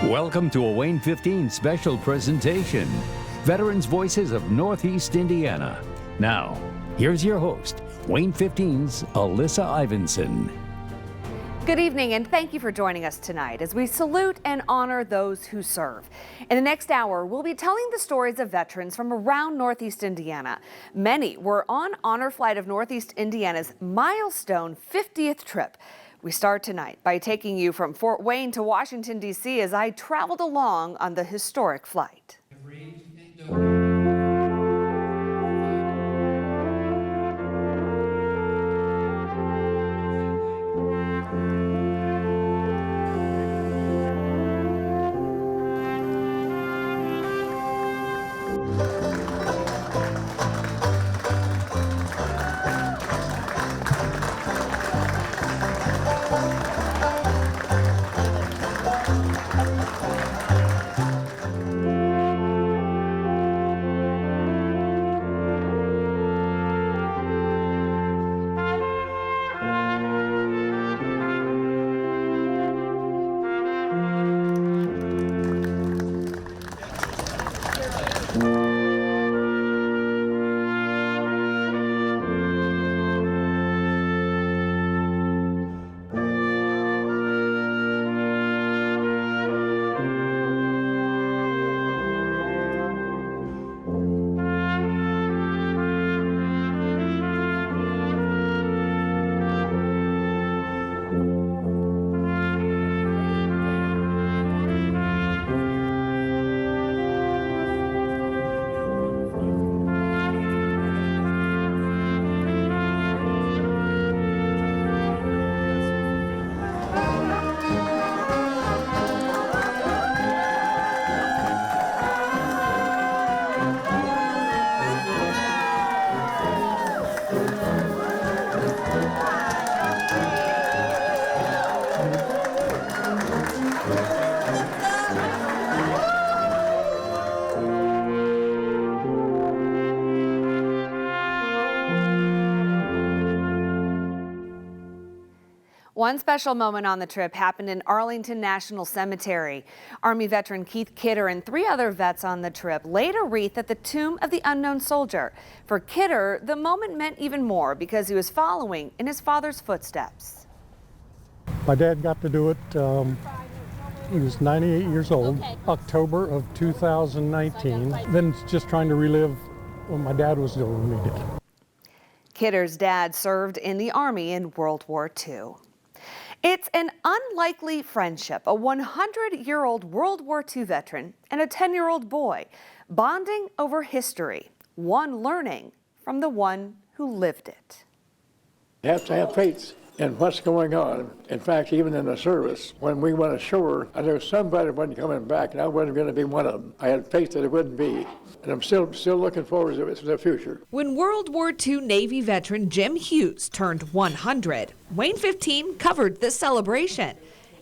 Welcome to a WANE 15 special presentation. Veterans Voices of Northeast Indiana. Now, here's your host, WANE 15's Alyssa Ivinson. Good evening and thank you for joining us tonight as we salute and honor those who serve. In the next hour, we'll be telling the stories of veterans from around Northeast Indiana. Many were on Honor Flight of Northeast Indiana's milestone 50th trip. We start tonight by taking you from Fort Wayne to Washington, D.C. as I traveled along on the historic flight. One special moment on the trip happened in Arlington National Cemetery. Army veteran Keith Kidder and 3 other vets on the trip laid a wreath at the tomb of the unknown soldier. For Kidder, the moment meant even more because he was following in his father's footsteps. My dad got to do it. He was 98 years old, October of 2019. Then just trying to relive when my dad was doing what he did. Kidder's dad served in the Army in World War II. It's an unlikely friendship, a 100-year-old World War II veteran and a 10-year-old boy bonding over history, one learning from the one who lived it. You have to have faith in what's going on. In fact, even in the service, when we went ashore, I knew somebody wasn't coming back, and I wasn't going to be one of them. I had faith that it wouldn't be, and I'm still looking forward to the future. When World War II Navy veteran Jim Hughes turned 100, WANE 15 covered the celebration.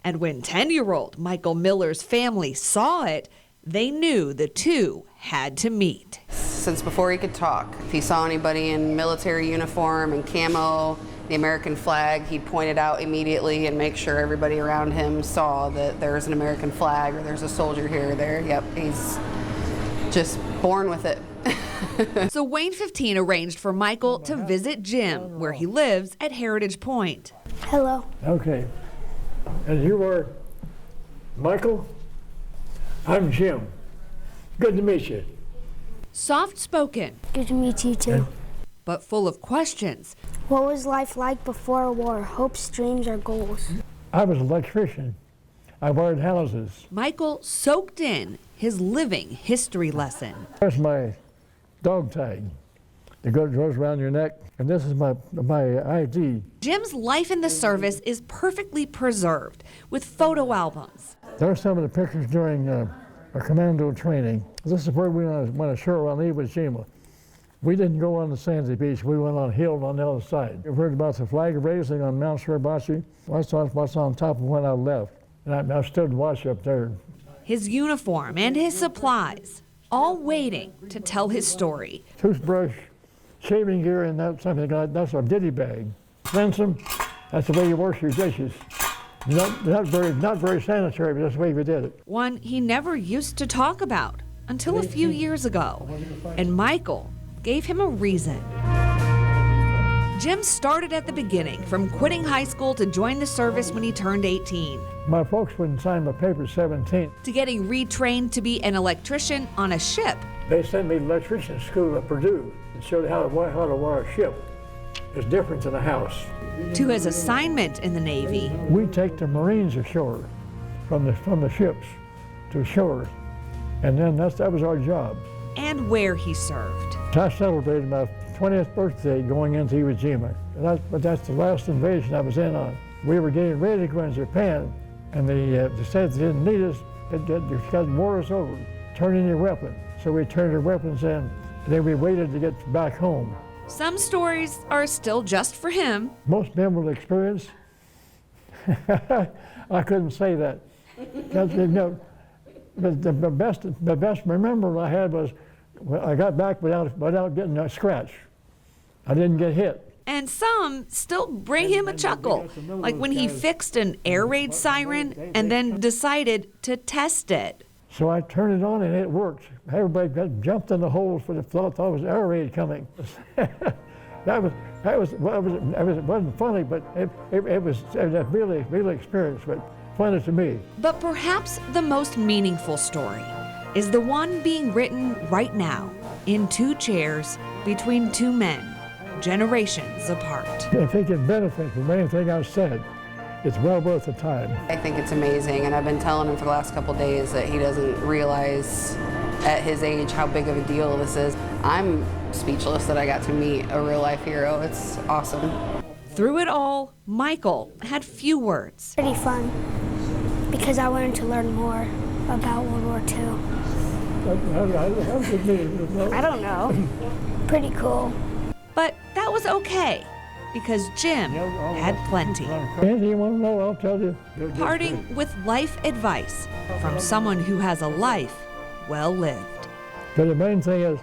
And when 10-year-old Michael Miller's family saw it, they knew the two had to meet. Since before he could talk, if he saw anybody in military uniform and camo, the American flag, he'd point it out immediately and make sure everybody around him saw that there's an American flag or there's a soldier here or there. Yep, he's just born with it. So WANE 15 arranged for Michael to visit Jim, where he lives at Heritage Point. Hello. Okay. And you are Michael? I'm Jim. Good to meet you. Soft-spoken. Good to meet you too. But full of questions. What was life like before war? Hopes, dreams, or goals? I was an electrician. I wired houses. Michael soaked in his living history lesson. There's my dog tag. It goes around your neck, and this is my ID. Jim's life in the service is perfectly preserved with photo albums. There are some of the pictures during our commando training. This is where we went ashore on Iwo Jima. We didn't go on the sandy beach. We went on a hill on the other side. You've heard about the flag raising on Mount Suribachi? That's what's on top of when I left. And I stood to watch up there. His uniform and his supplies, all waiting to tell his story. Toothbrush, shaving gear, and that's something like that's a ditty bag. Cleanse them, that's the way you wash your dishes. Not very sanitary, but that's the way we did it. One he never used to talk about until a few years ago, and Michael gave him a reason. Jim started at the beginning, from quitting high school to join the service when he turned 18. My folks wouldn't sign my paper at 17. To getting retrained to be an electrician on a ship. They sent me to electrician school at Purdue and showed how to wire a ship. It's different than a house. To his assignment in the Navy. We take the Marines ashore from the ships to shore, and then that was our job. And where he served. I celebrated my 20th birthday going into Iwo Jima. But that's the last invasion I was in on. We were getting ready to go into Japan, and they said they didn't need us. The war is over. Turn in your weapon. So we turned our weapons in, and then we waited to get back home. Some stories are still just for him. Most memorable experience? I couldn't say that. The best remember I had was I got back without getting a scratch. I didn't get hit. And some still bring him a chuckle, like when he fixed an air raid siren and then decided to test it. So I turned it on and it worked. Everybody jumped in the holes for the thought it was air raid coming. It wasn't funny, but it was a really experience, but funny to me. But perhaps the most meaningful story is the one being written right now in two chairs between two men, generations apart. If he can benefit from anything I've said, it's well worth the time. I think it's amazing, and I've been telling him for the last couple days that he doesn't realize at his age how big of a deal this is. I'm speechless that I got to meet a real-life hero. It's awesome. Through it all, Michael had few words. Pretty fun, because I wanted to learn more about World War II. I don't know. Pretty cool. But that was okay, because Jim had plenty. Anything you want to know, I'll tell you. Parting with life advice from someone who has a life well lived. But the main thing is,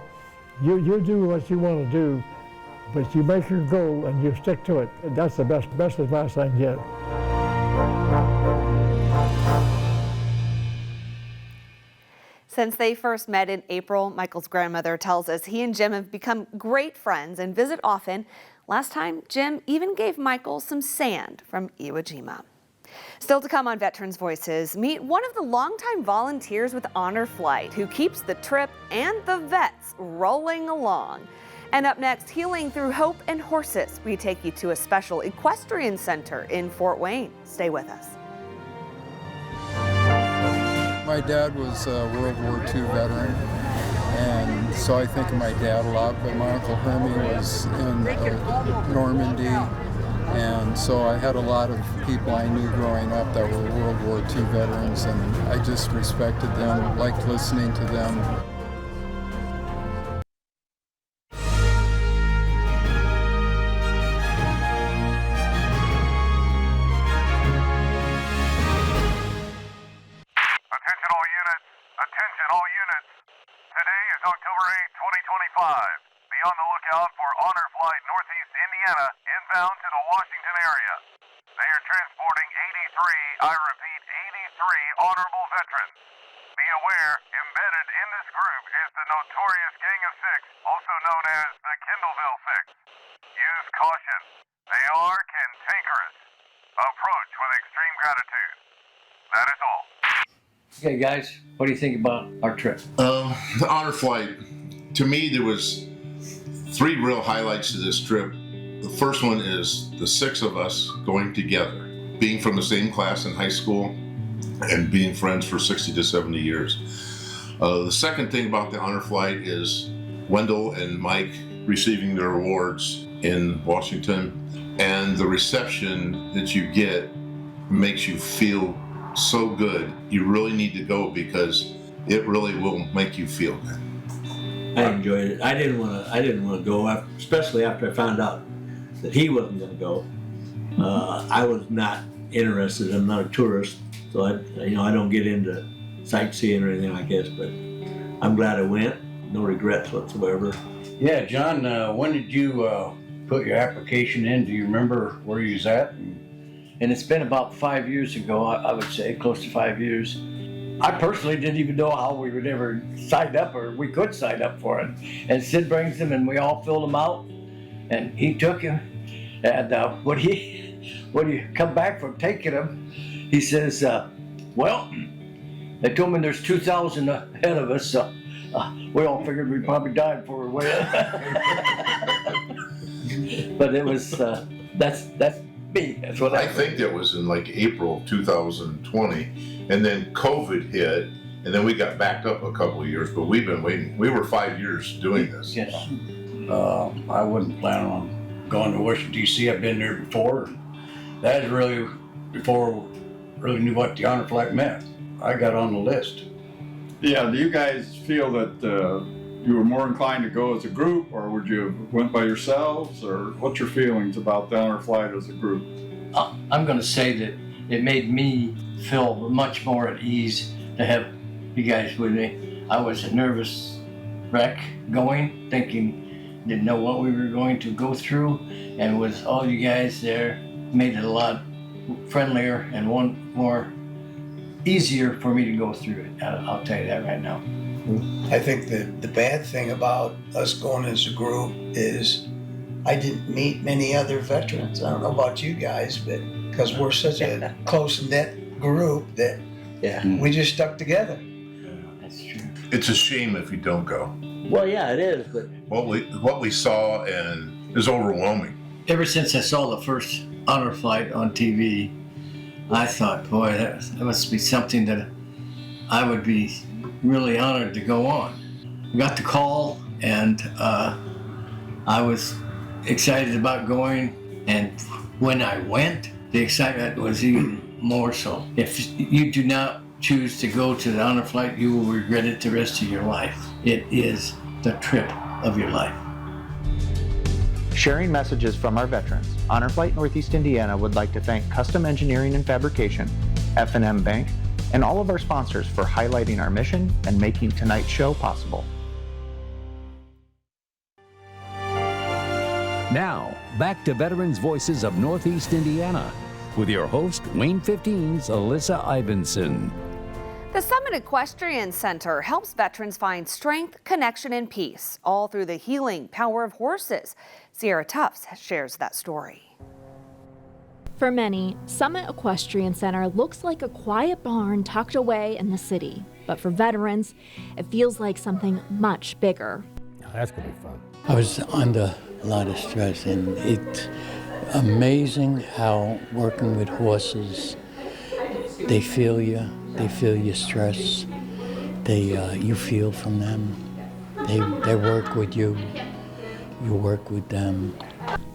you do what you want to do, but you make your goal and you stick to it. That's the best advice I can get. Since they first met in April, Michael's grandmother tells us he and Jim have become great friends and visit often. Last time, Jim even gave Michael some sand from Iwo Jima. Still to come on Veterans Voices, meet one of the longtime volunteers with Honor Flight who keeps the trip and the vets rolling along. And up next, Healing Through Hope and Horses, we take you to a special equestrian center in Fort Wayne. Stay with us. My dad was a World War II veteran, and so I think of my dad a lot, but my Uncle Hermie was in Normandy, and so I had a lot of people I knew growing up that were World War II veterans, and I just respected them, liked listening to them. Okay, guys, what do you think about our trip? The Honor Flight, to me, there was three real highlights to this trip. The first one is the six of us going together, being from the same class in high school and being friends for 60 to 70 years. The second thing about the Honor Flight is Wendell and Mike receiving their awards in Washington, and the reception that you get makes you feel so good. You really need to go because it really will make you feel good. I enjoyed it. I didn't want to go, especially after I found out that he wasn't going to go. I was not interested. I'm not a tourist, so I don't get into sightseeing or anything like this. But I'm glad I went. No regrets whatsoever. Yeah, John. When did you put your application in? Do you remember where you was at? and it's been about 5 years ago, I would say, close to 5 years. I personally didn't even know how we would ever sign up or we could sign up for it. And Sid brings them and we all filled them out, and he took him. And when he come back from taking them, he says, well, they told me there's 2,000 ahead of us, so we all figured we probably died before we went. But it was, that's me. That's what I think that was in like April of 2020, and then COVID hit, and then we got backed up a couple of years, but we've been waiting. We were 5 years doing this. Yes. I wouldn't plan on going to Washington, D.C. I've been there before. That is really before I really knew what the honor flight meant. I got on the list. Yeah, do you guys feel that you were more inclined to go as a group, or would you have went by yourselves, or what's your feelings about the honor flight as a group? I'm going to say that it made me feel much more at ease to have you guys with me. I was a nervous wreck going, thinking, didn't know what we were going to go through, and with all you guys there, made it a lot friendlier and one more easier for me to go through it. I'll tell you that right now. I think the bad thing about us going as a group is I didn't meet many other veterans. I don't know about you guys, but because we're such a close-knit group that we just stuck together. That's true. It's a shame if you don't go. Well, yeah, it is, but what we saw and is overwhelming. Ever since I saw the first honor flight on TV, I thought, boy, that must be something that I would be really honored to go on. I got the call, and I was excited about going, and when I went, the excitement was even more so. If you do not choose to go to the honor flight, you will regret it the rest of your life. It is the trip of your life. Sharing messages from our veterans, Honor Flight Northeast Indiana would like to thank Custom Engineering and Fabrication, F&M Bank, and all of our sponsors for highlighting our mission and making tonight's show possible. Now, back to Veterans Voices of Northeast Indiana with your host, WANE 15's Alyssa Ivinson. The Summit Equestrian Center helps veterans find strength, connection, and peace, all through the healing power of horses. Sierra Tufts shares that story. For many, Summit Equestrian Center looks like a quiet barn tucked away in the city. But for veterans, it feels like something much bigger. That's going to be fun. I was under a lot of stress, and it's amazing how working with horses, they feel you. They feel your stress. You feel from them. They work with you. You work with them.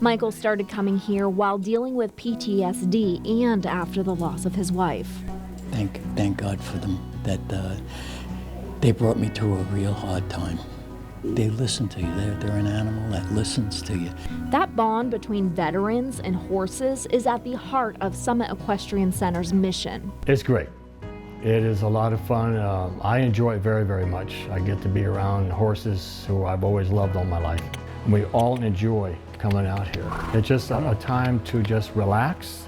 Michael started coming here while dealing with PTSD and after the loss of his wife. Thank God for them that they brought me through a real hard time. They listen to you. They're an animal that listens to you. That bond between veterans and horses is at the heart of Summit Equestrian Center's mission. It's great. It is a lot of fun. I enjoy it very, very much. I get to be around horses who I've always loved all my life. We all enjoy coming out here. It's just a time to just relax,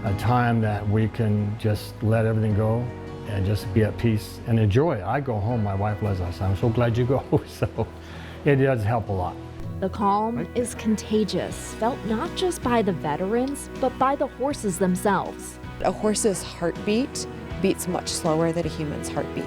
a time that we can just let everything go and just be at peace and enjoy it. I go home, my wife Leslie says, I'm so glad you go. So it does help a lot. The calm is contagious, felt not just by the veterans, but by the horses themselves. A horse's heartbeat beats much slower than a human's heartbeat.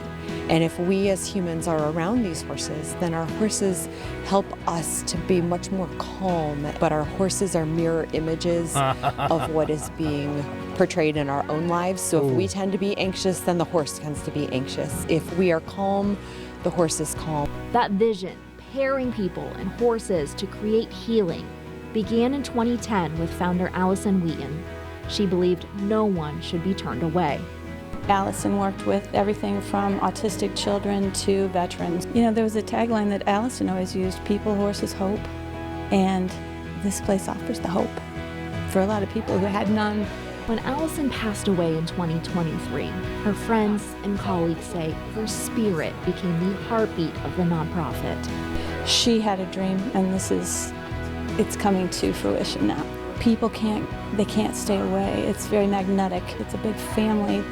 And if we as humans are around these horses, then our horses help us to be much more calm. But our horses are mirror images of what is being portrayed in our own lives. So if we tend to be anxious, then the horse tends to be anxious. If we are calm, the horse is calm. That vision, pairing people and horses to create healing, began in 2010 with founder Allison Wheaton. She believed no one should be turned away. Allison worked with everything from autistic children to veterans. You know, there was a tagline that Allison always used, people, horses, hope. And this place offers the hope for a lot of people who had none. When Allison passed away in 2023, her friends and colleagues say her spirit became the heartbeat of the nonprofit. She had a dream, and it's coming to fruition now. People can't stay away. It's very magnetic. It's a big family.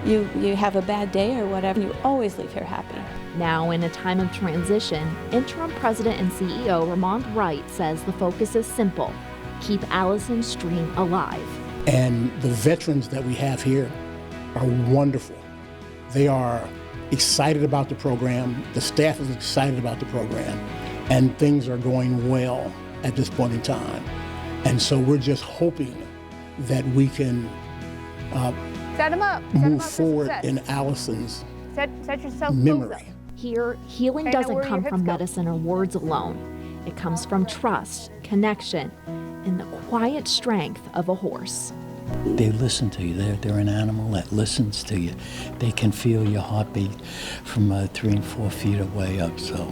You have a bad day or whatever, you always leave here happy. Now, in a time of transition, Interim President and CEO Ramond Wright says the focus is simple: keep Allison's dream alive. And the veterans that we have here are wonderful. They are excited about the program, the staff is excited about the program, and things are going well at this point in time. And so we're just hoping that we can Set him up. move forward in Allison's Set yourself memory. Here, healing Okay, now doesn't where come your from hips go. medicine or words alone. It comes from trust, connection, and the quiet strength of a horse. They listen to you. They're an animal that listens to you. They can feel your heartbeat from 3 and 4 feet away up. So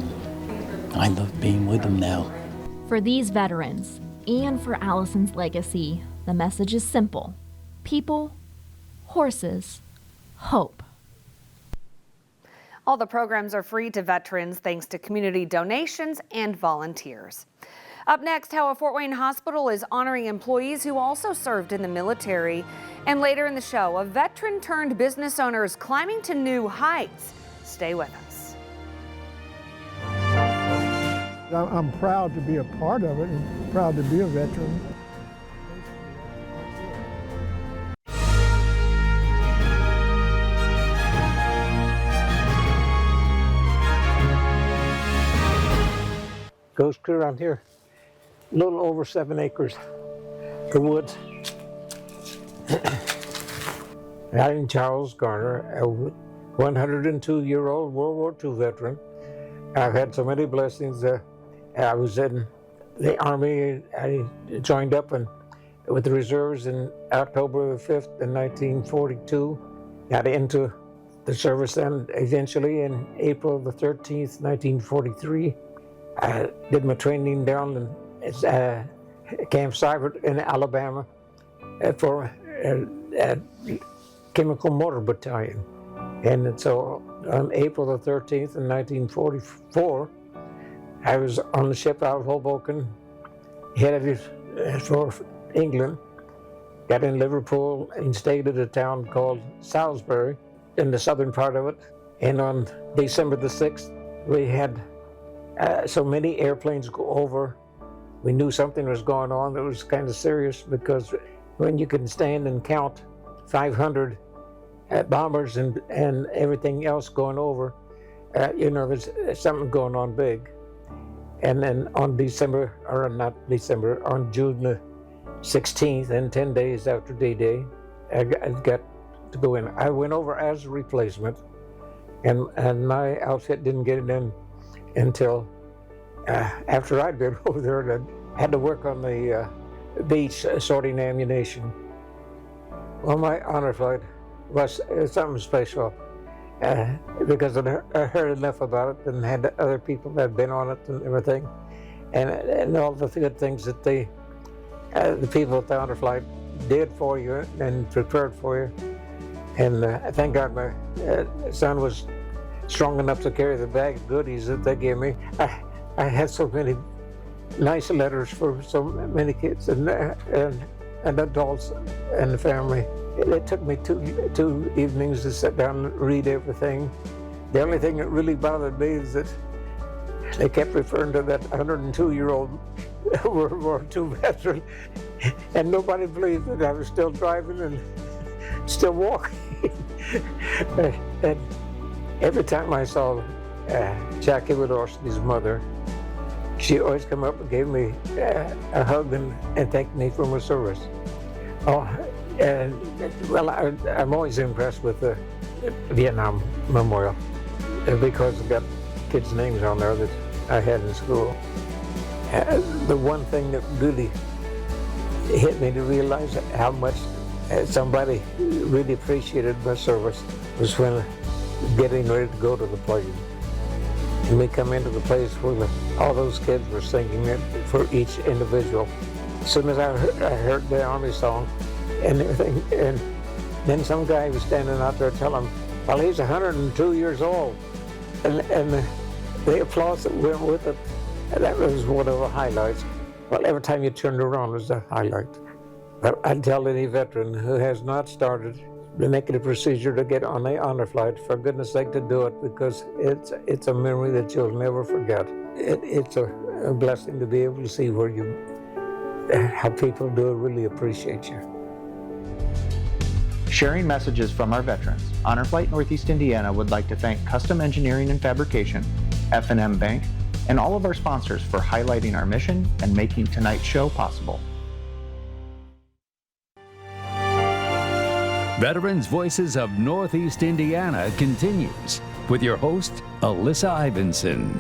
I love being with them now. For these veterans, and for Allison's legacy, the message is simple: people, horses, hope. All the programs are free to veterans thanks to community donations and volunteers. Up next, how a Fort Wayne hospital is honoring employees who also served in the military. And later in the show, a veteran turned business owner is climbing to new heights. Stay with us. I'm proud to be a part of it and proud to be a veteran. Goes clear around here, a little over 7 acres of woods. I'm Charles Garner, a 102-year-old World War II veteran. I've had so many blessings. I was in the Army. I joined up with the reserves in October the 5th in 1942. Got into the service then eventually in April the 13th, 1943. I did my training down in Camp Seibert in Alabama for Chemical Mortar Battalion. And so on April the 13th in 1944, I was on the ship out of Hoboken, headed for England, got in Liverpool and stayed at a town called Salisbury in the southern part of it. And on December the 6th, we had so many airplanes go over. We knew something was going on that was kind of serious, because when you can stand and count 500 bombers and everything else going over, you know there's something going on big. And then on June the 16th, and 10 days after D-Day, I got to go in. I went over as a replacement, and my outfit didn't get it in until after I'd been over there and I had to work on the beach sorting ammunition. Well, my honor flight was something special because I heard enough about it and had other people that had been on it and everything, and all the good things that the people at the honor flight did for you and prepared for you. And thank God my son was strong enough to carry the bag of goodies that they gave me. I had so many nice letters for so many kids and adults and the family. It took me two evenings to sit down and read everything. The only thing that really bothered me is that they kept referring to that 102-year-old World War II veteran, and nobody believed that I was still driving and still walking. And every time I saw Jackie Widorski's mother, she always come up and gave me a hug and thanked me for my service. I'm always impressed with the Vietnam Memorial because it's got kids' names on there that I had in school. The one thing that really hit me to realize how much somebody really appreciated my service was when getting ready to go to the plane. And we come into the place where all those kids were singing it for each individual. As soon as I heard the Army song and everything, and then some guy was standing out there telling him, well, he's 102 years old. And the applause that went with it, that was one of the highlights. Well, every time you turned around was a highlight. But I'd tell any veteran who has not started making a procedure to get on the honor flight, for goodness sake, to do it, because it's a memory that you'll never forget. It's a blessing to be able to see how people do really appreciate you. Sharing messages from our veterans, Honor Flight Northeast Indiana would like to thank Custom Engineering and Fabrication, F&M Bank, and all of our sponsors for highlighting our mission and making tonight's show possible. Veterans Voices of Northeast Indiana continues with your host, Alyssa Ivinson.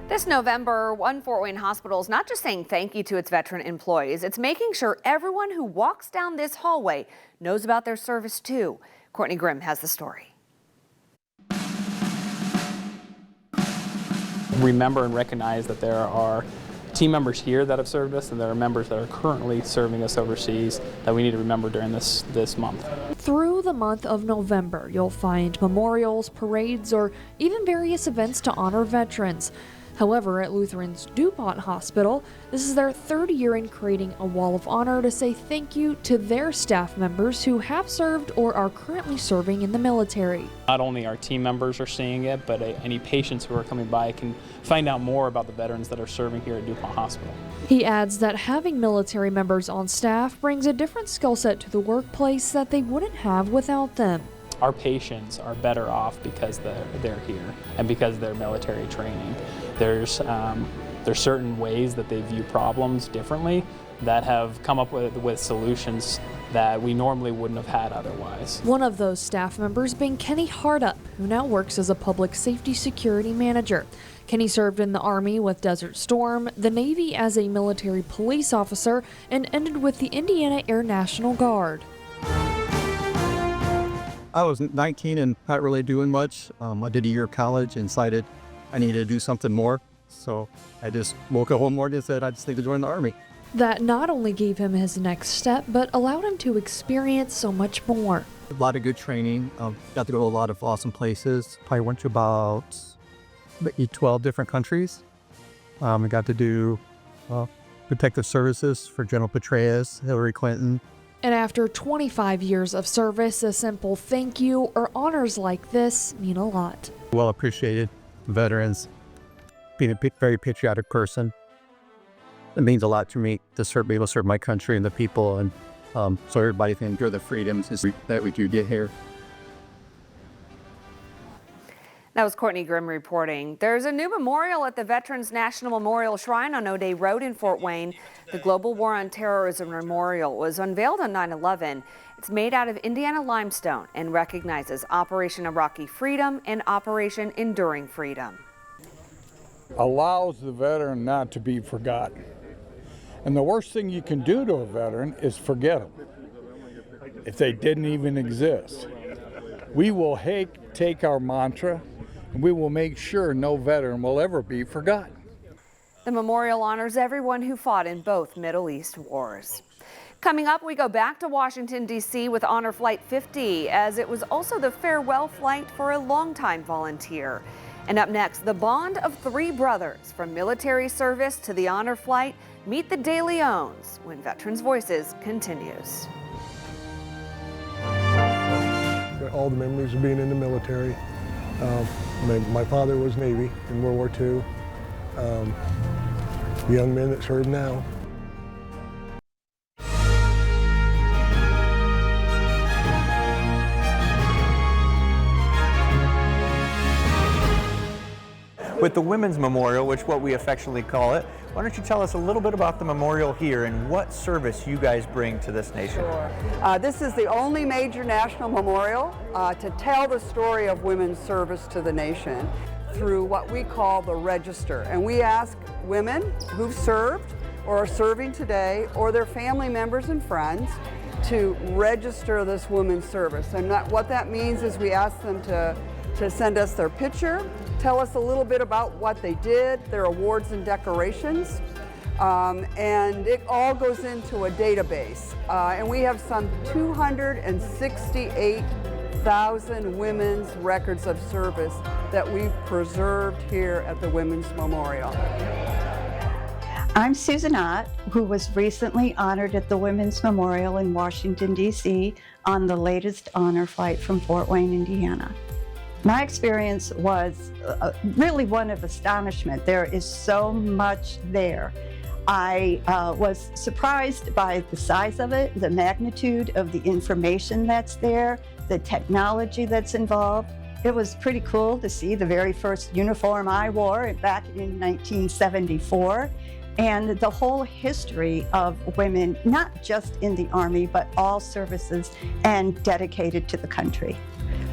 This November, One Fort Wayne Hospital is not just saying thank you to its veteran employees, it's making sure everyone who walks down this hallway knows about their service too. Courtney Grimm has the story. Remember and recognize that there are team members here that have served us, and there are members that are currently serving us overseas that we need to remember during this month. Through the month of November, you'll find memorials, parades, or even various events to honor veterans. However, at Lutheran's DuPont Hospital, this is their third year in creating a wall of honor to say thank you to their staff members who have served or are currently serving in the military. Not only our team members are seeing it, but any patients who are coming by can find out more about the veterans that are serving here at DuPont Hospital. He adds that having military members on staff brings a different skill set to the workplace that they wouldn't have without them. Our patients are better off because they're here and because of their military training. There's certain ways that they view problems differently that have come up with solutions that we normally wouldn't have had otherwise. One of those staff members being Kenny Hardup, who now works as a public safety security manager. Kenny served in the Army with Desert Storm, the Navy as a military police officer, and ended with the Indiana Air National Guard. I was 19 and not really doing much. I did a year of college and decided I needed to do something more. So I just woke up one morning and said I just need to join the Army. That not only gave him his next step, but allowed him to experience so much more. A lot of good training. Got to go to a lot of awesome places. Probably went to about 12 different countries. I got to do protective services for General Petraeus, Hillary Clinton. And after 25 years of service, a simple thank you or honors like this mean a lot. Well appreciated veterans, being a very patriotic person. It means a lot to me to be able to serve my country and the people, and so everybody can enjoy the freedoms that we do get here. That was Courtney Grimm reporting. There's a new memorial at the Veterans National Memorial Shrine on O'Day Road in Fort Wayne. The Global War on Terrorism Memorial was unveiled on 9/11. It's made out of Indiana limestone and recognizes Operation Iraqi Freedom and Operation Enduring Freedom. Allows the veteran not to be forgotten. And the worst thing you can do to a veteran is forget them if they didn't even exist. We will take our mantra, and we will make sure no veteran will ever be forgotten. The memorial honors everyone who fought in both Middle East wars. Coming up, we go back to Washington, D.C. with Honor Flight 50, as it was also the farewell flight for a longtime volunteer. And up next, the bond of three brothers from military service to the honor flight. Meet the De Leons when Veterans Voices continues. All the memories of being in the military. My father was Navy in World War II. Young men that serve now. With the Women's Memorial, which is what we affectionately call it, why don't you tell us a little bit about the memorial here and what service you guys bring to this nation? Sure. This is the only major national memorial to tell the story of women's service to the nation through what we call the register. And we ask women who've served or are serving today or their family members and friends to register this women's service. And what that means is we ask them to send us their picture, tell us a little bit about what they did, their awards and decorations, and it all goes into a database. And we have some 268,000 women's records of service that we've preserved here at the Women's Memorial. I'm Susan Ott, who was recently honored at the Women's Memorial in Washington, D.C. on the latest honor flight from Fort Wayne, Indiana. My experience was really one of astonishment. There is so much there. I was surprised by the size of it, the magnitude of the information that's there, the technology that's involved. It was pretty cool to see the very first uniform I wore back in 1974. And the whole history of women, not just in the Army, but all services and dedicated to the country.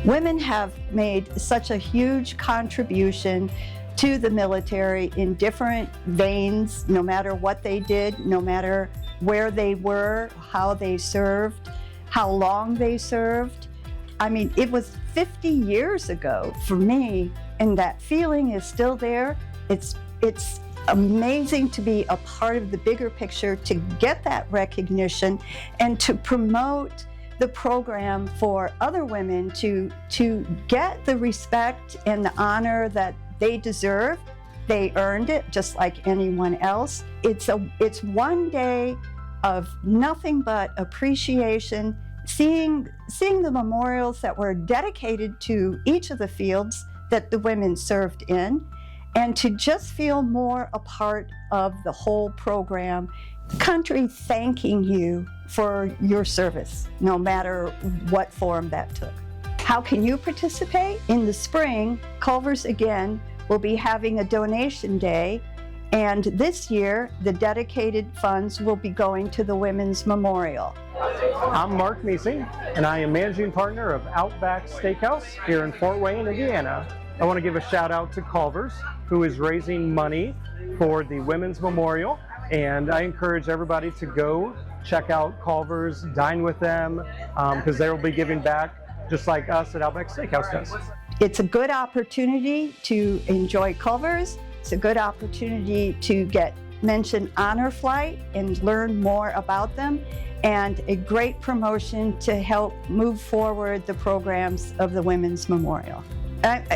Women have made such a huge contribution to the military in different veins, no matter what they did, no matter where they were, how they served, how long they served. I mean, it was 50 years ago for me, and that feeling is still there. It's amazing to be a part of the bigger picture, to get that recognition and to promote the program for other women to get the respect and the honor that they deserve. They earned it just like anyone else. It's one day of nothing but appreciation, seeing the memorials that were dedicated to each of the fields that the women served in, and to just feel more a part of the whole program. The country thanking you for your service, no matter what form that took. How can you participate? In the spring, Culver's again will be having a donation day, and this year the dedicated funds will be going to the Women's Memorial. I'm Mark Meesing, and I am managing partner of Outback Steakhouse here in Fort Wayne, Indiana. I want to give a shout out to Culver's, who is raising money for the Women's Memorial, and I encourage everybody to go check out Culver's, dine with them, because they will be giving back just like us at Outback Steakhouse does. It's a good opportunity to enjoy Culver's. It's a good opportunity to get mentioned honor flight and learn more about them, and a great promotion to help move forward the programs of the Women's Memorial.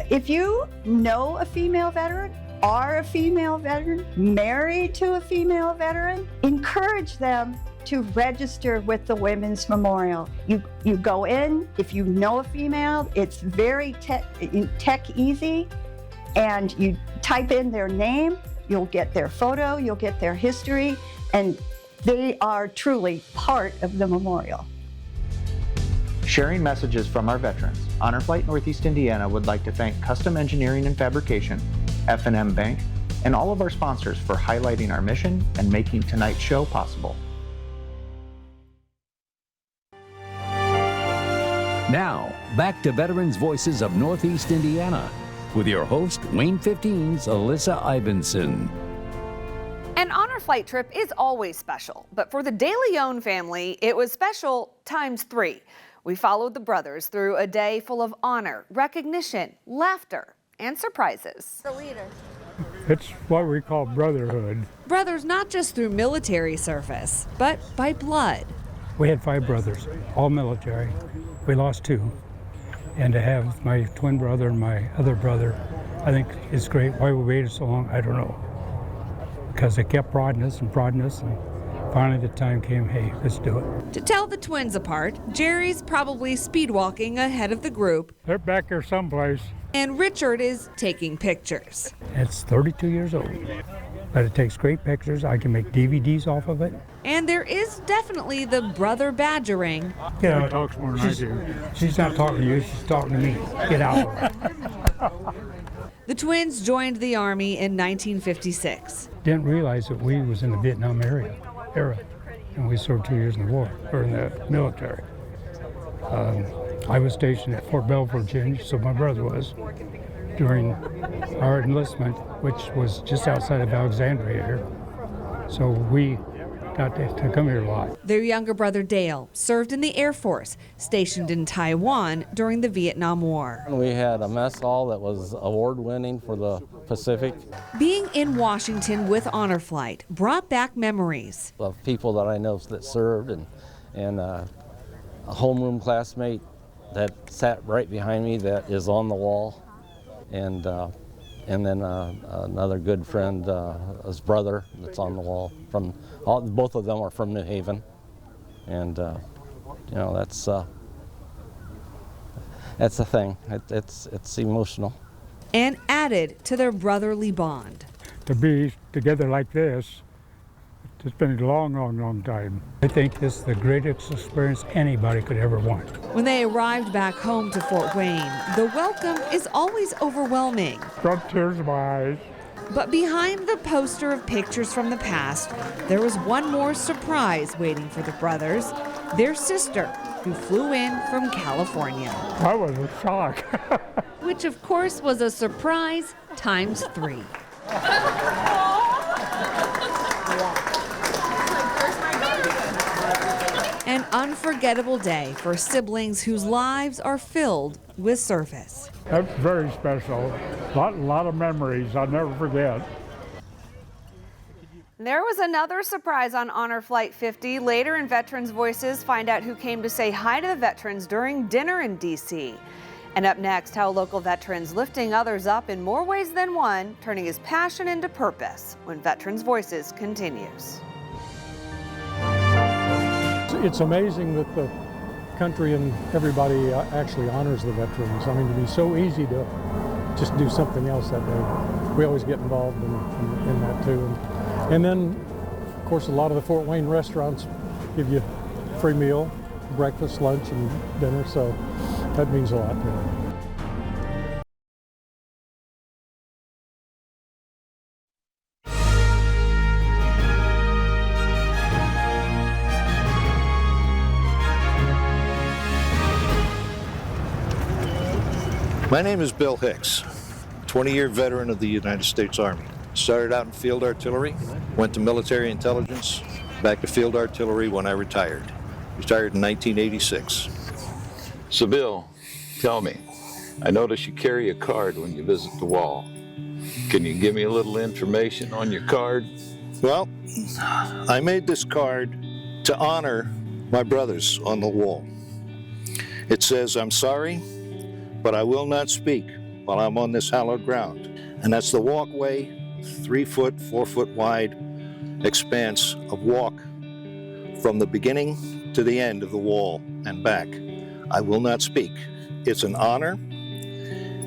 If you know a female veteran, are a female veteran, married to a female veteran, encourage them to register with the Women's Memorial. You go in, if you know a female, it's very tech easy, and you type in their name, you'll get their photo, you'll get their history, and they are truly part of the memorial. Sharing messages from our veterans, Honor Flight Northeast Indiana would like to thank Custom Engineering and Fabrication, F&M Bank, and all of our sponsors for highlighting our mission and making tonight's show possible. Now, back to Veterans Voices of Northeast Indiana with your host, WANE 15's Alyssa Ivinson. An honor flight trip is always special, but for the De Leon family, it was special times 3. We followed the brothers through a day full of honor, recognition, laughter, and surprises. The leader. It's what we call brotherhood. Brothers not just through military service, but by blood. We had 5 brothers, all military. We lost 2. And to have my twin brother and my other brother, I think is great. Why we waited so long, I don't know. Because they kept prodding us, and finally the time came, hey, let's do it. To tell the twins apart, Jerry's probably speed walking ahead of the group. They're back there someplace. And Richard is taking pictures. It's 32 years old, but it takes great pictures. I can make DVDs off of it. And there is definitely the brother badgering. Yeah, she talks more than I do. She's not talking to you, she's talking to me. Get out. The twins joined the Army in 1956. Didn't realize that we was in the Vietnam era, and we served 2 years in the war, or in the military. I was stationed at Fort Belvoir, Virginia, so my brother was, during our enlistment, which was just outside of Alexandria here. So we got to come here a lot. Their younger brother Dale served in the Air Force, stationed in Taiwan during the Vietnam War. We had a mess hall that was award-winning for the Pacific. Being in Washington with Honor Flight brought back memories of people that I know that served, and a homeroom classmate that sat right behind me that is on the wall, and and then another good friend, his brother that's on the wall. Both of them are from New Haven, and you know, that's the thing. It's emotional. And added to their brotherly bond. To be together like this, it's been a long, long, long time. I think this is the greatest experience anybody could ever want. When they arrived back home to Fort Wayne, the welcome is always overwhelming. Brought tears to my eyes. But behind the poster of pictures from the past, there was one more surprise waiting for the brothers, their sister, who flew in from California. I was in shock. Which of course was a surprise times 3. An unforgettable day for siblings whose lives are filled with service. That's very special. A lot of memories I'll never forget. There was another surprise on Honor Flight 50. Later in Veterans Voices, find out who came to say hi to the veterans during dinner in D.C. And up next, how local veterans lifting others up in more ways than one, turning his passion into purpose when Veterans Voices continues. It's amazing that the country and everybody actually honors the veterans. I mean, to be so easy to just do something else that day. We always get involved in that too. And then, of course, a lot of the Fort Wayne restaurants give you a free meal, breakfast, lunch, and dinner, so that means a lot to me. My name is Bill Hicks, 20-year veteran of the United States Army. Started out in field artillery, went to military intelligence, back to field artillery when I retired. Retired in 1986. So Bill, tell me, I notice you carry a card when you visit the wall. Can you give me a little information on your card? Well, I made this card to honor my brothers on the wall. It says, "I'm sorry, but I will not speak while I'm on this hallowed ground." And that's the walkway, 3 foot, 4 foot wide expanse of walk from the beginning to the end of the wall and back. I will not speak. It's an honor.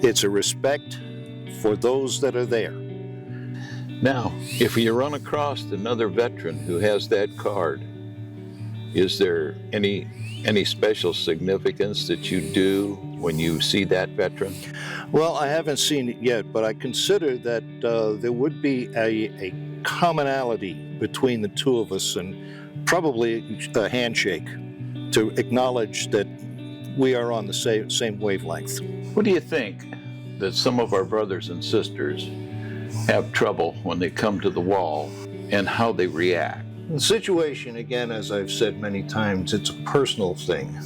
It's a respect for those that are there. Now, if you run across another veteran who has that card, is there any special significance that you do when you see that veteran? Well, I haven't seen it yet, but I consider that there would be a commonality between the two of us, and probably a handshake to acknowledge that we are on the same wavelength. What do you think that some of our brothers and sisters have trouble when they come to the wall and how they react? The situation, again, as I've said many times, it's a personal thing.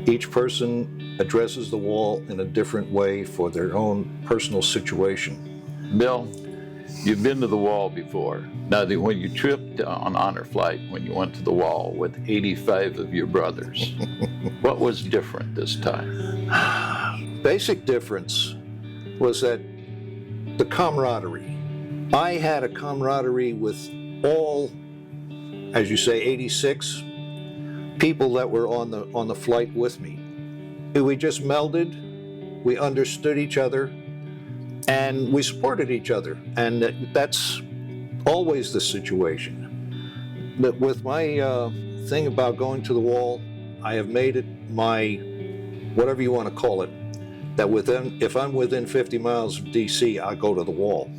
Each person addresses the wall in a different way for their own personal situation. Bill, you've been to the wall before. Now, when you tripped on Honor Flight, when you went to the wall with 85 of your brothers, what was different this time? Basic difference was that the camaraderie. I had a camaraderie with all, as you say, 86 people that were on the flight with me. We just melded, we understood each other, and we supported each other. And that's always the situation. But with my thing about going to the wall, I have made it my, whatever you want to call it, that if I'm within 50 miles of DC, I go to the wall.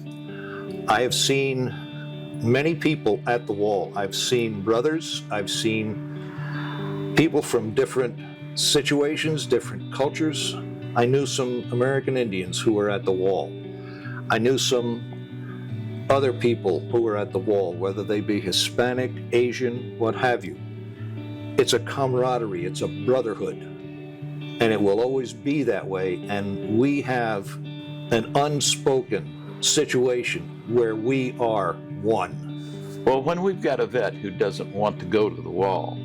I have seen many people at the wall. I've seen brothers, I've seen people from different situations, different cultures. I knew some American Indians who were at the wall. I knew some other people who were at the wall, whether they be Hispanic, Asian, what have you. It's a camaraderie, it's a brotherhood, and it will always be that way. And we have an unspoken situation where we are one. Well, when we've got a vet who doesn't want to go to the wall,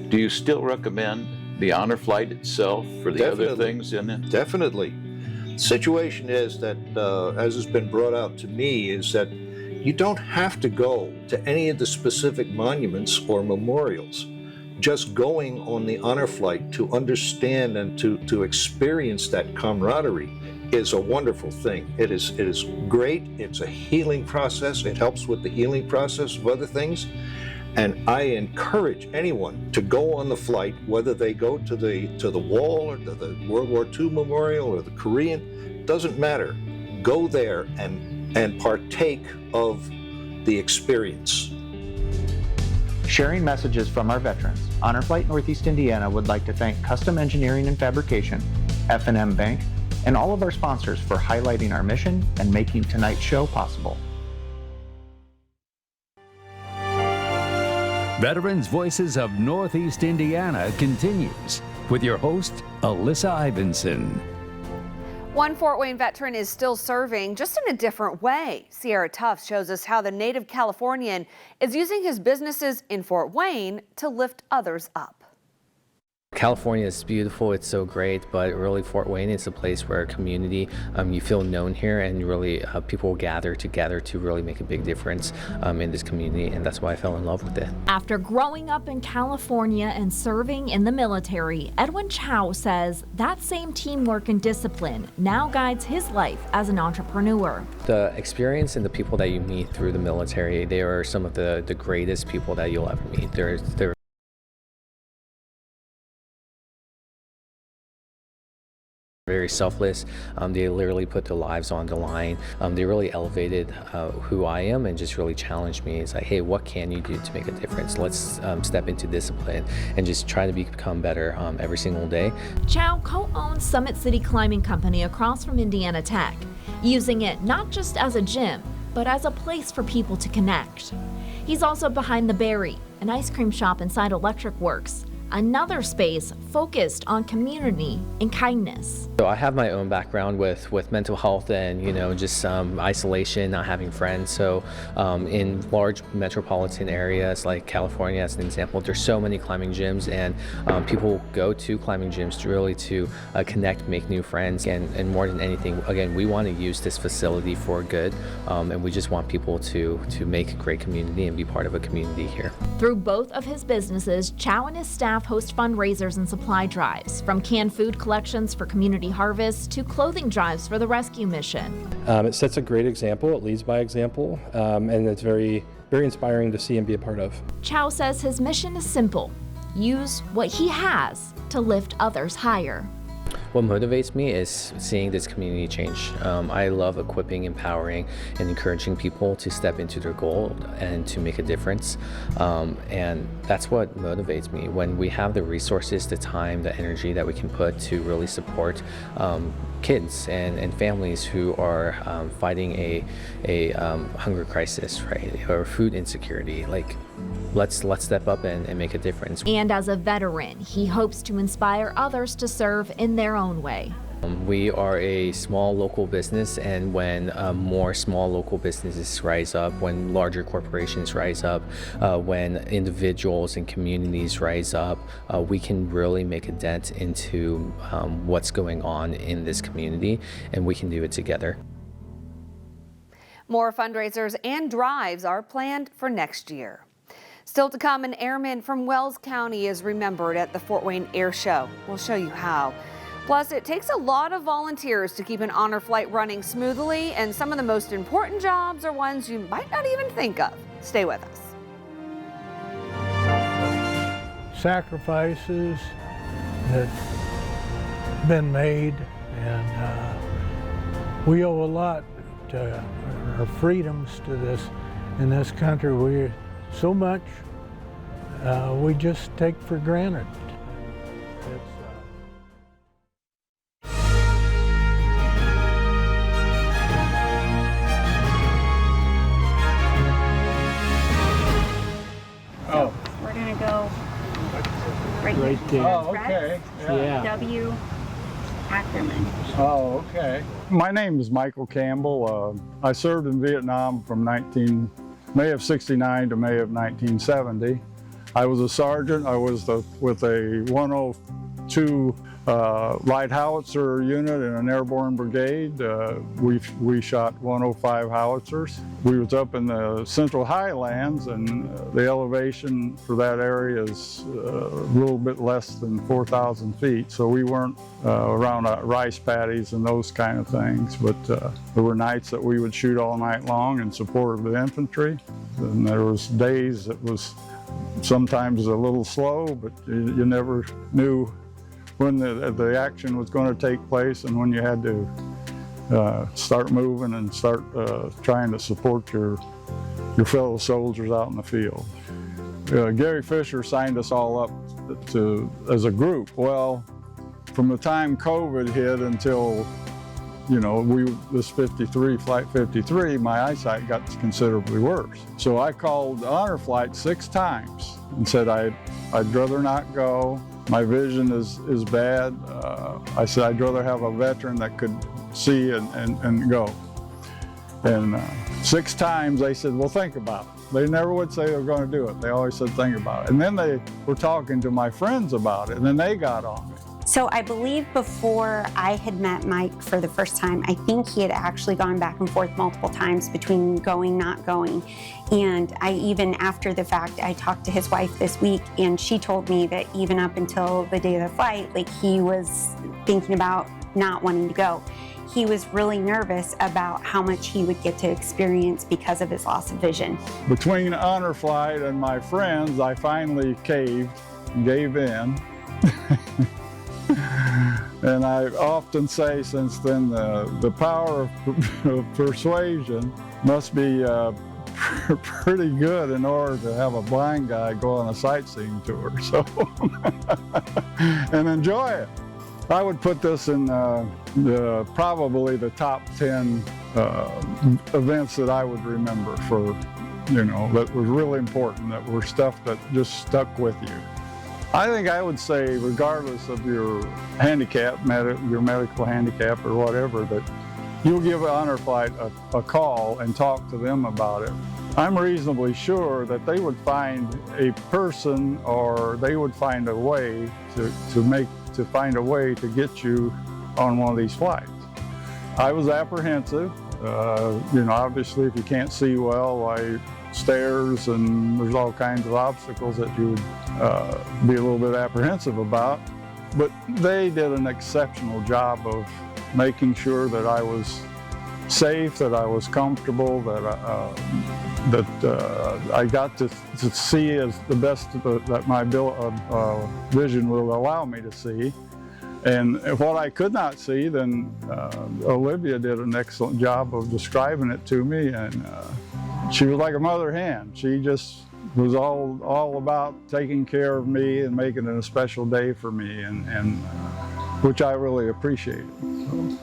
do you still recommend the Honor Flight itself for the other things in it? Definitely. situation is that, as has been brought out to me, is that you don't have to go to any of the specific monuments or memorials. Just going on the honor flight to understand and to experience that camaraderie is a wonderful thing. It is great. It's a healing process. It helps with the healing process of other things. And I encourage anyone to go on the flight, whether they go to the wall or to the World War II memorial or the Korean, doesn't matter. Go there and partake of the experience. Sharing messages from our veterans, Honor Flight Northeast Indiana would like to thank Custom Engineering and Fabrication, F&M Bank, and all of our sponsors for highlighting our mission and making tonight's show possible. Veterans Voices of Northeast Indiana continues with your host, Alyssa Ivinson. One Fort Wayne veteran is still serving, just in a different way. Sierra Tufts shows us how the native Californian is using his businesses in Fort Wayne to lift others up. California is beautiful, it's so great, but really Fort Wayne is a place where community, you feel known here, and really people gather together to really make a big difference in this community, and that's why I fell in love with it. After growing up in California and serving in the military, Edwin Chow says that same teamwork and discipline now guides his life as an entrepreneur. The experience and the people that you meet through the military, they are some of the greatest people that you'll ever meet. They're very selfless. They literally put their lives on the line. They really elevated who I am and just really challenged me. It's like, hey, what can you do to make a difference? Let's step into discipline and just try to become better every single day. Chow co-owns Summit City Climbing Company across from Indiana Tech, using it not just as a gym, but as a place for people to connect. He's also behind the Berry, an ice cream shop inside Electric Works, another space focused on community and kindness. So I have my own background with mental health and just isolation, not having friends. So in large metropolitan areas like California, as an example, there's so many climbing gyms, and people go to climbing gyms to connect, make new friends, and more than anything, again, we want to use this facility for good, and we just want people to make a great community and be part of a community here. Through both of his businesses, Chow and his staff host fundraisers and supply drives, from canned food collections for community harvests to clothing drives for the rescue mission. It sets a great example, it leads by example, and it's very, very inspiring to see and be a part of. Chow says his mission is simple: use what he has to lift others higher. What motivates me is seeing this community change. I love equipping, empowering, and encouraging people to step into their goal and to make a difference. And that's what motivates me. When we have the resources, the time, the energy that we can put to really support kids and families who are fighting a hunger crisis, right, or food insecurity, like let's step up and make a difference. And as a veteran, he hopes to inspire others to serve in their own way. We are a small local business, and when more small local businesses rise up, when larger corporations rise up, when individuals and communities rise up, we can really make a dent into what's going on in this community, and we can do it together. More fundraisers and drives are planned for next year. Still to come, an airman from Wells County is remembered at the Fort Wayne Air Show. We'll show you how. Plus, it takes a lot of volunteers to keep an honor flight running smoothly, and some of the most important jobs are ones you might not even think of. Stay with us. Sacrifices that have been made, and we owe a lot to our freedoms to this in this country. We so much we just take for granted. So we're gonna go right there. Oh, okay. Yeah. W. Ackerman. Oh, okay. My name is Michael Campbell. I served in Vietnam from May of '69 to May of 1970. I was a sergeant. I was with a 2 light howitzer unit and an airborne brigade. We shot 105 howitzers. We was up in the central highlands, and the elevation for that area is a little bit less than 4,000 feet, so we weren't around rice paddies and those kind of things, but there were nights that we would shoot all night long in support of the infantry, and there was days that was sometimes a little slow, but you never knew when the action was going to take place and when you had to start moving and start trying to support your fellow soldiers out in the field. Gary Fisher signed us all up as a group. Well, from the time COVID hit until, this Flight 53, my eyesight got considerably worse. So I called Honor Flight 6 times and said I'd rather not go. My vision is bad. I said I'd rather have a veteran that could see and go. And 6 times they said, well, think about it. They never would say they were going to do it. They always said, think about it. And then they were talking to my friends about it, and then they got on me. So I believe before I had met Mike for the first time, I think he had actually gone back and forth multiple times between going, not going. And I even after the fact, I talked to his wife this week, and she told me that even up until the day of the flight, like he was thinking about not wanting to go. He was really nervous about how much he would get to experience because of his loss of vision. Between Honor Flight and my friends, I finally caved and gave in. And I often say since then, the power of persuasion must be pretty good in order to have a blind guy go on a sightseeing tour, so and enjoy it. I would put this in probably the top 10 events that I would remember for, that was really important, that were stuff that just stuck with you. I think I would say, regardless of your handicap, your medical handicap or whatever, that you'll give Honor Flight a call and talk to them about it. I'm reasonably sure that they would find a person, or they would find a way to find a way to get you on one of these flights. I was apprehensive. Obviously if you can't see well, stairs and there's all kinds of obstacles that you would be a little bit apprehensive about. But they did an exceptional job of making sure that I was safe, that I was comfortable, that I got to see as the best that my vision will allow me to see. And what I could not see, then Olivia did an excellent job of describing it to me, and she was like a mother hen. She just was all about taking care of me and making it a special day for me, and which I really appreciated. So.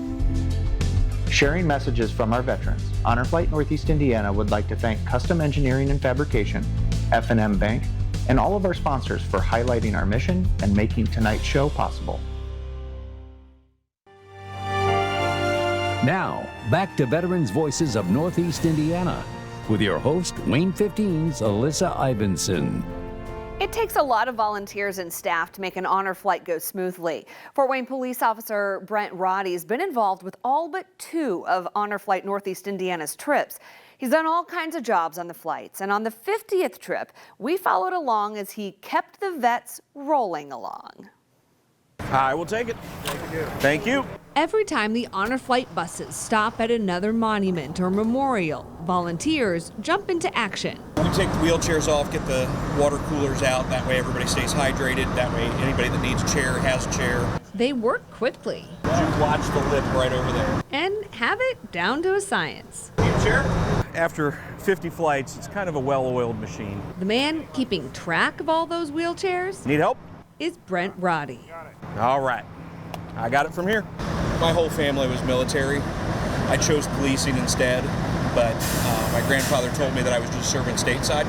Sharing messages from our veterans, Honor Flight Northeast Indiana would like to thank Custom Engineering and Fabrication, F&M Bank, and all of our sponsors for highlighting our mission and making tonight's show possible. Now, back to Veterans Voices of Northeast Indiana with your host, WANE 15's Alyssa Ivinson. It takes a lot of volunteers and staff to make an honor flight go smoothly. Fort Wayne Police Officer Brent Roddy has been involved with all but 2 of Honor Flight Northeast Indiana's trips. He's done all kinds of jobs on the flights, and on the 50th trip, we followed along as he kept the vets rolling along. I will take it. Thank you. Every time the Honor Flight buses stop at another monument or memorial, volunteers jump into action. We take the wheelchairs off, get the water coolers out. That way everybody stays hydrated. That way anybody that needs a chair has a chair. They work quickly. You watch the lip right over there. And have it down to a science. Need a chair? After 50 flights, it's kind of a well-oiled machine. The man keeping track of all those wheelchairs Need help? is Brent Roddy. All right. I got it from here. My whole family was military. I chose policing instead, but my grandfather told me that I was just serving stateside.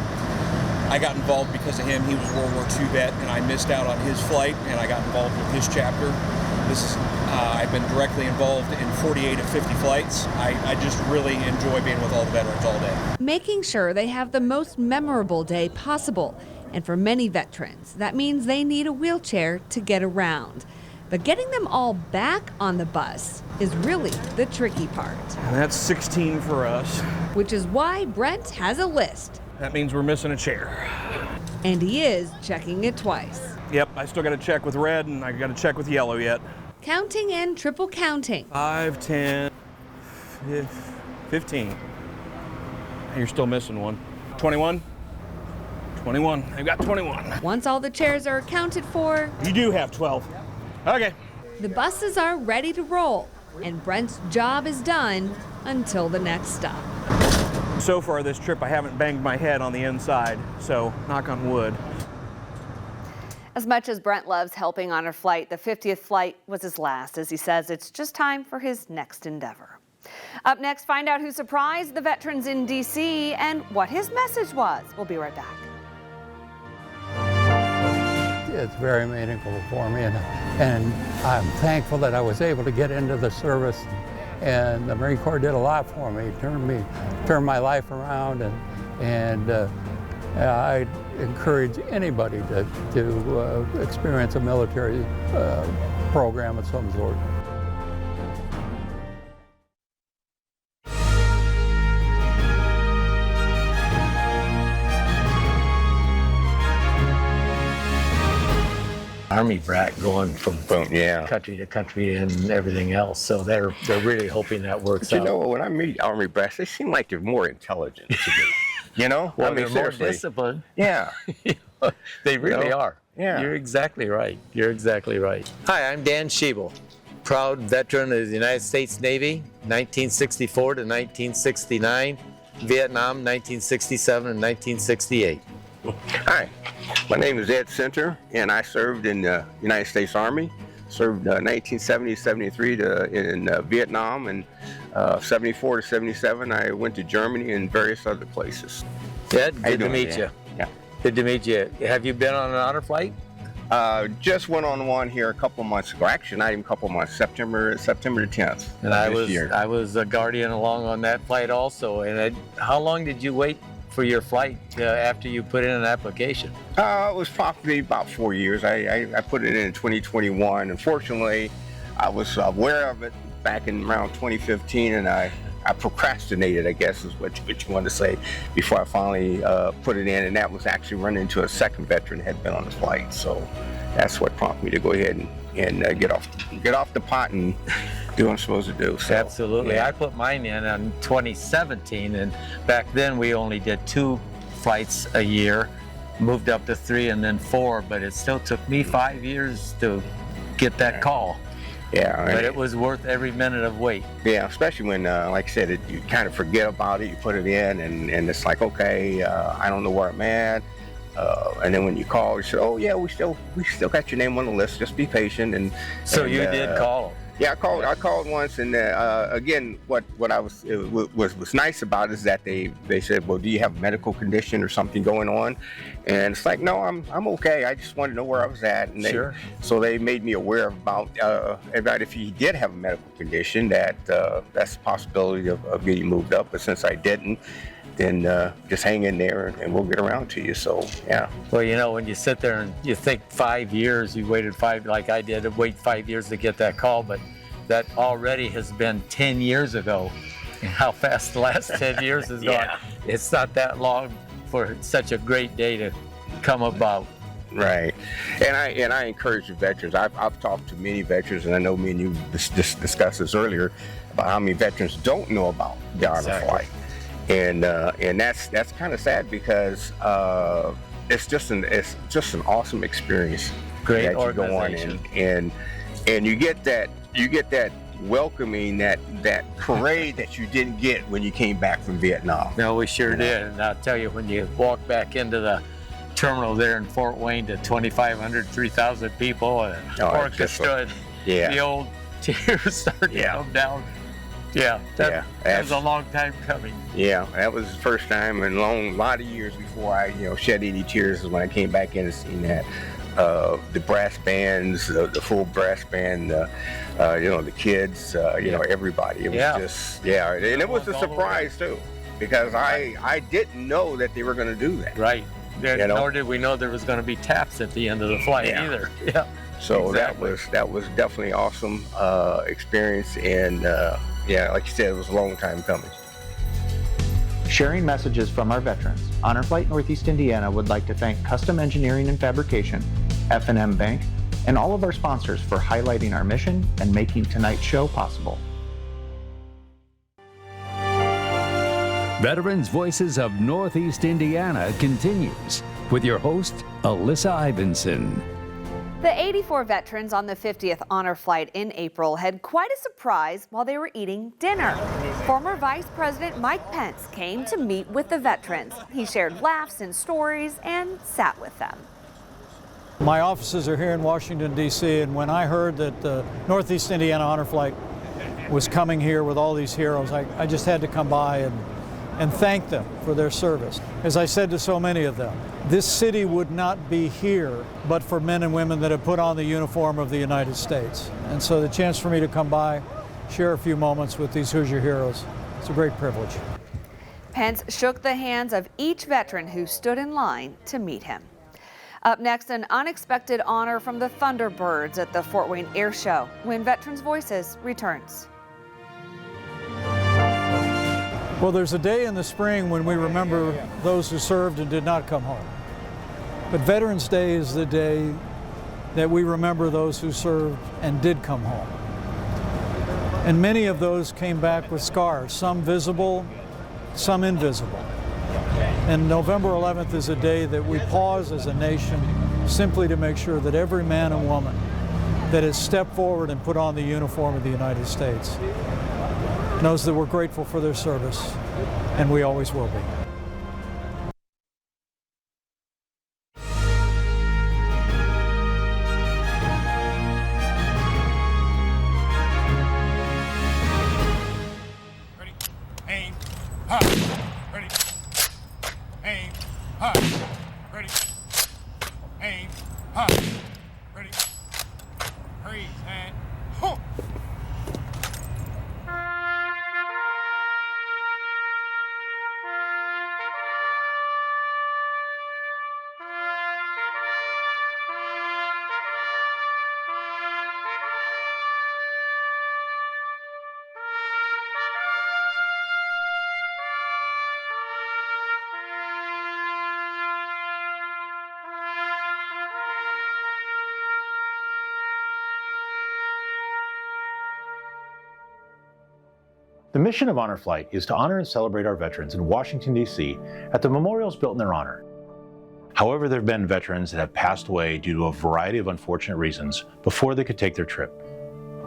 I got involved because of him. He was a World War II vet, and I missed out on his flight, and I got involved with his chapter. I've been directly involved in 48 of 50 flights. I just really enjoy being with all the veterans all day. Making sure they have the most memorable day possible. And for many veterans, that means they need a wheelchair to get around. But getting them all back on the bus is really the tricky part. And that's 16 for us. Which is why Brent has a list. That means we're missing a chair. And he is checking it twice. Yep, I still got to check with red and I got to check with yellow yet. Counting and triple counting. 5, 10, 15. You're still missing one. 21? 21. I've got 21. Once all the chairs are accounted for, You do have 12. Okay. the buses are ready to roll, and Brent's job is done until the next stop. So far this trip, I haven't banged my head on the inside, so knock on wood. As much as Brent loves helping on a flight, the 50th flight was his last, as he says it's just time for his next endeavor. Up next, find out who surprised the veterans in D.C. and what his message was. We'll be right back. It's very meaningful for me, and I'm thankful that I was able to get into the service, and the Marine Corps did a lot for me, turned my life around, and I encourage anybody to experience a military program of some sort. Army brat going from country to country and everything else. So they're really hoping that works out. You know, when I meet Army brats, they seem like they're more intelligent to me. You know? Well, I mean, they're more seriously. disciplined. Yeah. They really are. Yeah. You're exactly right. You're exactly right. Hi, I'm Dan Schiebel, proud veteran of the United States Navy, 1964 to 1969, Vietnam, 1967 and 1968. Hi, my name is Ed Center, and I served in the United States Army. Served 1970 73 in Vietnam, and 74 to 77 I went to Germany and various other places. Ed, How you good to doing, meet Dan? you. Yeah. Good to meet you. Have you been on an honor flight? Just went on one here a couple months ago. Actually, not even a couple months. September the 10th. And I was a guardian along on that flight also. And how long did you wait for your flight after you put in an application? It was probably about 4 years. I put it in 2021. Unfortunately, I was aware of it back in around 2015, and I procrastinated, I guess is what you want to say, before I finally put it in, and that was actually running into a second veteran had been on the flight. So that's what prompted me to go ahead and get off the pot and do what I'm supposed to do. So, Absolutely. yeah. I put mine in 2017, and back then we only did 2 flights a year, moved up to 3 and then 4, but it still took me 5 years to get that call. Yeah, but it was worth every minute of wait. Yeah, especially when, like I said, you kind of forget about it. You put it in, and it's like, okay, I don't know where I'm at. And then when you call, you say, oh yeah, we still got your name on the list. Just be patient. And so you did call them. Yeah, I called once, and again, what was nice about it is that they said, well, do you have a medical condition or something going on? And it's like, no, I'm okay. I just wanted to know where I was at. And so they made me aware about if you did have a medical condition, that's a possibility of getting moved up. But since I didn't, then just hang in there and we'll get around to you. So yeah. Well, you know, when you sit there and you think 5 years, you waited 5, like I did, wait 5 years to get that call, but that already has been 10 years ago. And how fast the last 10 years has gone. It's not that long for such a great day to come about. Right, and I encourage the veterans. I've talked to many veterans, and I know me and you discussed this earlier about how many veterans don't know about the honor flight. And that's kind of sad because it's just an awesome experience. Great that you go on and you get that welcoming, that parade that you didn't get when you came back from Vietnam. No, we sure did. And I'll tell you, when you walk back into the terminal there in Fort Wayne to 2,500, 3,000 people, and orchestra, and the old tears started to come down. Yeah, that was a long time coming. Yeah, that was the first time in a lot of years before I, shed any tears, when I came back in and seen that. The brass bands, the full brass band, the kids, everybody. It was and it was a surprise too, because I didn't know that they were going to do that. Right. Nor did we know there was going to be taps at the end of the flight either. Yeah. So exactly. that was definitely awesome experience, and yeah, like you said, it was a long time coming. Sharing messages from our veterans, Honor Flight Northeast Indiana would like to thank Custom Engineering and Fabrication, F&M Bank, and all of our sponsors for highlighting our mission and making tonight's show possible. Veterans Voices of Northeast Indiana continues with your host, Alyssa Ivinson. The 84 veterans on the 50th honor flight in April had quite a surprise while they were eating dinner. Former Vice President Mike Pence came to meet with the veterans. He shared laughs and stories and sat with them. My offices are here in Washington, D.C., and when I heard that the Northeast Indiana honor flight was coming here with all these heroes, I just had to come by and thank them for their service. As I said to so many of them, this city would not be here but for men and women that have put on the uniform of the United States. And so the chance for me to come by, share a few moments with these Hoosier heroes, it's a great privilege. Pence shook the hands of each veteran who stood in line to meet him. Up next, an unexpected honor from the Thunderbirds at the Fort Wayne Air Show when Veterans Voices returns. Well, there's a day in the spring when we remember those who served and did not come home. But Veterans Day is the day that we remember those who served and did come home. And many of those came back with scars, some visible, some invisible. And November 11th is a day that we pause as a nation simply to make sure that every man and woman that has stepped forward and put on the uniform of the United States knows that we're grateful for their service, and we always will be. Ready, aim, high. Ready, aim, high. Ready, aim, high. Ready, freeze, and ho! The mission of Honor Flight is to honor and celebrate our veterans in Washington, D.C. at the memorials built in their honor. However, there have been veterans that have passed away due to a variety of unfortunate reasons before they could take their trip.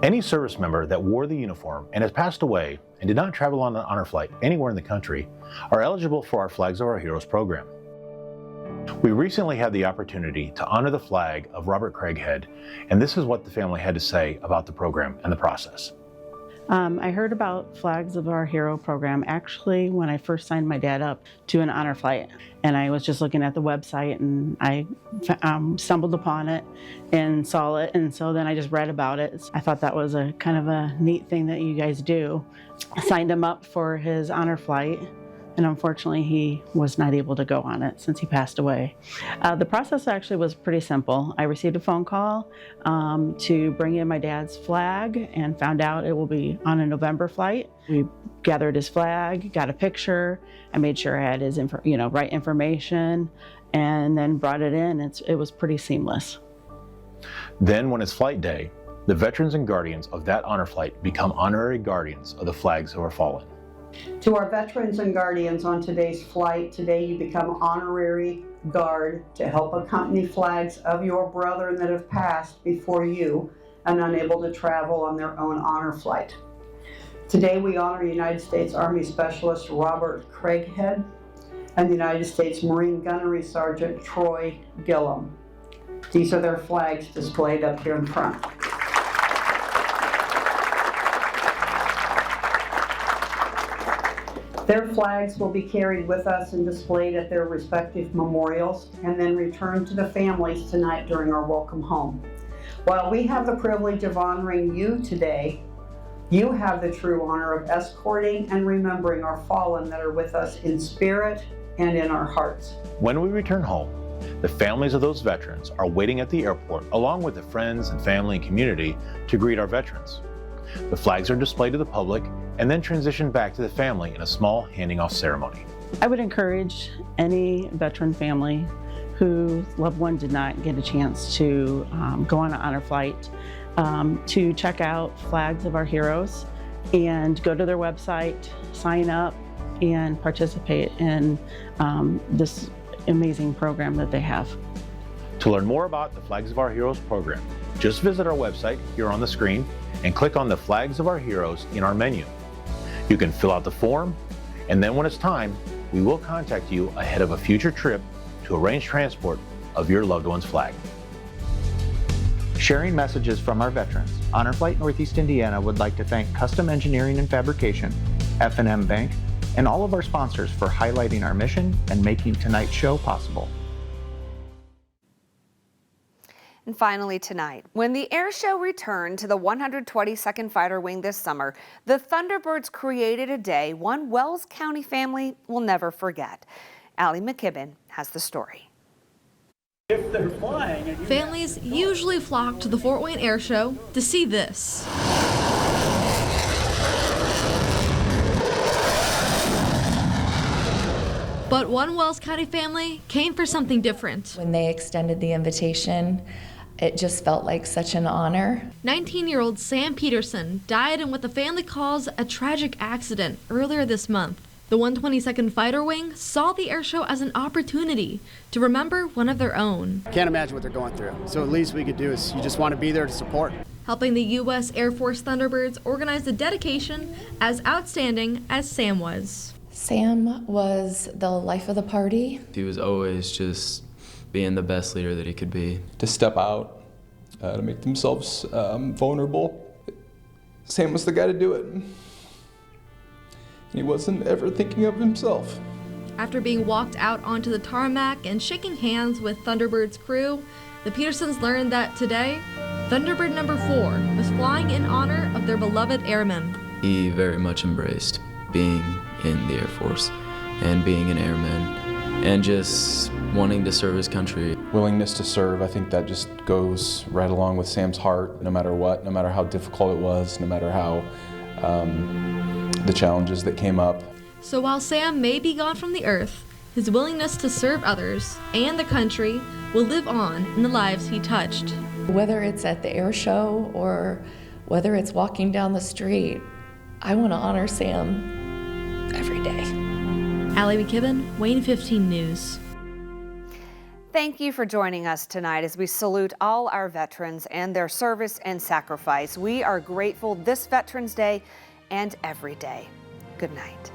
Any service member that wore the uniform and has passed away and did not travel on an honor flight anywhere in the country are eligible for our Flags of Our Heroes program. We recently had the opportunity to honor the flag of Robert Craighead, and this is what the family had to say about the program and the process. I heard about Flags of Our Hero program actually when I first signed my dad up to an honor flight, and I was just looking at the website and I stumbled upon it and saw it, and so then I just read about it. I thought that was a kind of a neat thing that you guys do. I signed him up for his honor flight, and unfortunately he was not able to go on it since he passed away. The process actually was pretty simple. I received a phone call to bring in my dad's flag and found out it will be on a November flight. We gathered his flag, got a picture, I made sure I had his right information, and then brought it in. It was pretty seamless. Then when it's flight day, the veterans and guardians of that honor flight become honorary guardians of the flags who are fallen. To our veterans and guardians on today's flight, today you become honorary guard to help accompany flags of your brethren that have passed before you and unable to travel on their own honor flight. Today we honor United States Army Specialist Robert Craighead and the United States Marine Gunnery Sergeant Troy Gillum. These are their flags displayed up here in front. Their flags will be carried with us and displayed at their respective memorials and then returned to the families tonight during our welcome home. While we have the privilege of honoring you today, you have the true honor of escorting and remembering our fallen that are with us in spirit and in our hearts. When we return home, the families of those veterans are waiting at the airport along with the friends and family and community to greet our veterans. The flags are displayed to the public and then transitioned back to the family in a small handing off ceremony. I would encourage any veteran family whose loved one did not get a chance to go on an honor flight to check out Flags of Our Heroes and go to their website, sign up, and participate in this amazing program that they have. To learn more about the Flags of Our Heroes program, just visit our website here on the screen and click on the Flags of Our Heroes in our menu. You can fill out the form, and then when it's time, we will contact you ahead of a future trip to arrange transport of your loved one's flag. Sharing messages from our veterans, Honor Flight Northeast Indiana would like to thank Custom Engineering and Fabrication, F&M Bank, and all of our sponsors for highlighting our mission and making tonight's show possible. And finally tonight, when the air show returned to the 122nd Fighter Wing this summer, the Thunderbirds created a day one Wells County family will never forget. Allie McKibben has the story. If they're flying, families usually flock to the Fort Wayne Air Show to see this. But one Wells County family came for something different. When they extended the invitation, it just felt like such an honor. 19-year-old Sam Peterson died in what the family calls a tragic accident earlier this month. The 122nd Fighter Wing saw the air show as an opportunity to remember one of their own. Can't imagine what they're going through. So the least we could do is you just want to be there to support. Helping the U.S. Air Force Thunderbirds organize the dedication as outstanding as Sam was. Sam was the life of the party. He was always just being the best leader that he could be. To step out, to make themselves vulnerable. Sam was the guy to do it. He wasn't ever thinking of himself. After being walked out onto the tarmac and shaking hands with Thunderbird's crew, the Petersons learned that today, Thunderbird number 4 was flying in honor of their beloved airmen. He very much embraced being in the Air Force and being an airman and just wanting to serve his country. Willingness to serve, I think that just goes right along with Sam's heart, no matter what, no matter how difficult it was, no matter how the challenges that came up. So while Sam may be gone from the earth, his willingness to serve others and the country will live on in the lives he touched. Whether it's at the air show or whether it's walking down the street, I want to honor Sam every day. Allie McKibben, WANE 15 News. Thank you for joining us tonight as we salute all our veterans and their service and sacrifice. We are grateful this Veterans Day and every day. Good night.